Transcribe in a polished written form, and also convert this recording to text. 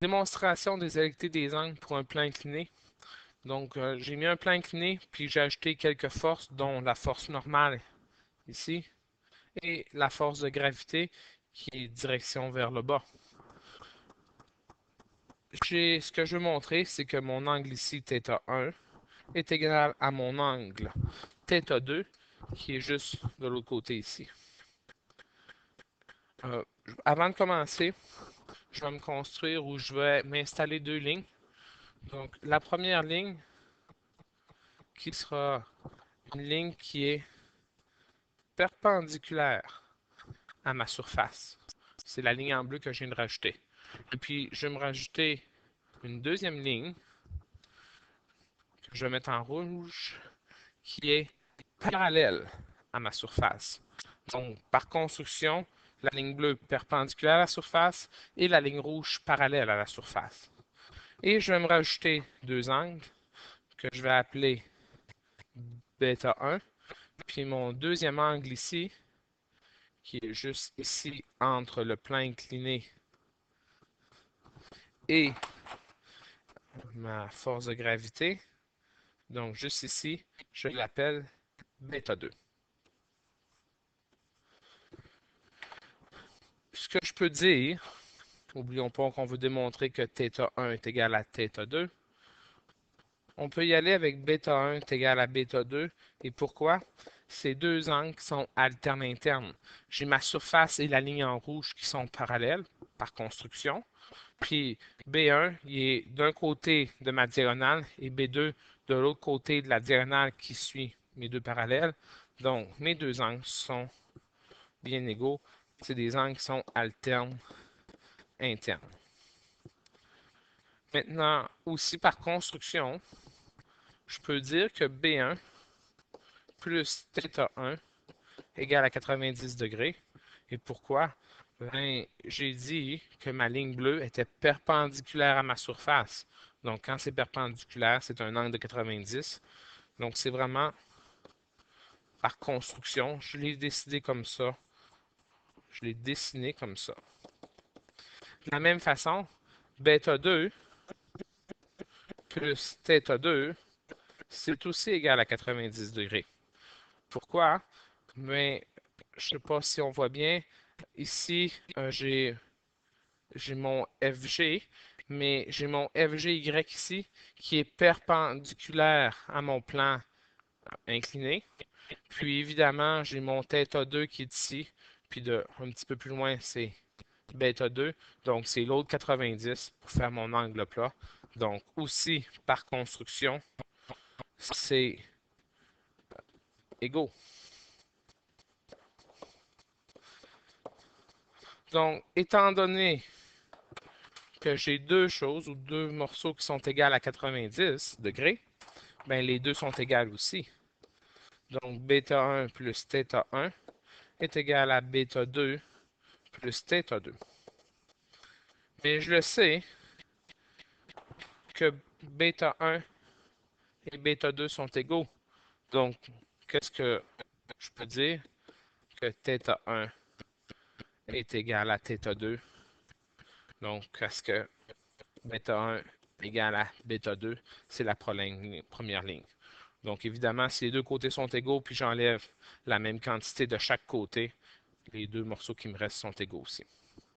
Démonstration des égalités des angles pour un plan incliné. Donc, j'ai mis un plan incliné, puis j'ai ajouté quelques forces, dont la force normale ici, et la force de gravité qui est direction vers le bas. Ce que je veux montrer, c'est que mon angle ici, θ1, est égal à mon angle θ2, qui est juste de l'autre côté ici. Avant de commencer, je vais me construire où je vais m'installer deux lignes. Donc, la première ligne, qui sera une ligne qui est perpendiculaire à ma surface. C'est la ligne en bleu que je viens de rajouter. Et puis, je vais me rajouter une deuxième ligne que je vais mettre en rouge qui est parallèle à ma surface. Donc, par construction, la ligne bleue perpendiculaire à la surface et la ligne rouge parallèle à la surface. Et je vais me rajouter deux angles que je vais appeler bêta 1. Puis mon deuxième angle ici, qui est juste ici entre le plan incliné et ma force de gravité. Donc, juste ici, je l'appelle bêta 2. Ce que je peux dire, n'oublions pas qu'on veut démontrer que θ1 est égal à θ2. On peut y aller avec bêta 1 est égal à bêta 2. Et pourquoi? Ces deux angles sont alternes internes. J'ai ma surface et la ligne en rouge qui sont parallèles par construction. Puis B1, il est d'un côté de ma diagonale et B2 de l'autre côté de la diagonale qui suit mes deux parallèles. Donc, mes deux angles sont bien égaux. C'est des angles qui sont alternes internes. Maintenant, aussi par construction, je peux dire que B1 plus θ1 égale à 90 degrés. Et pourquoi? Ben, j'ai dit que ma ligne bleue était perpendiculaire à ma surface. Donc, quand c'est perpendiculaire, c'est un angle de 90. Donc, c'est vraiment par construction. Je l'ai décidé comme ça. Je l'ai dessiné comme ça. De la même façon, bêta 2 plus θ2, c'est aussi égal à 90 degrés. Pourquoi? Mais je ne sais pas si on voit bien. Ici, j'ai mon FG, mais j'ai mon FGY ici qui est perpendiculaire à mon plan incliné. Puis évidemment, j'ai mon θ2 qui est ici. Puis un petit peu plus loin, c'est bêta 2. Donc, c'est l'autre 90 pour faire mon angle plat. Donc, aussi, par construction, c'est égaux. Donc, étant donné que j'ai deux choses ou deux morceaux qui sont égales à 90 degrés, ben les deux sont égales aussi. Donc, bêta 1 plus θ1 est égal à bêta 2 plus θ2. Mais je le sais que bêta 1 et bêta 2 sont égaux. Donc, qu'est-ce que je peux dire? Que θ1 est égal à θ2. Donc, est-ce que bêta 1 égale à bêta 2? C'est la première ligne. Donc, évidemment, si les deux côtés sont égaux, puis j'enlève la même quantité de chaque côté, les deux morceaux qui me restent sont égaux aussi.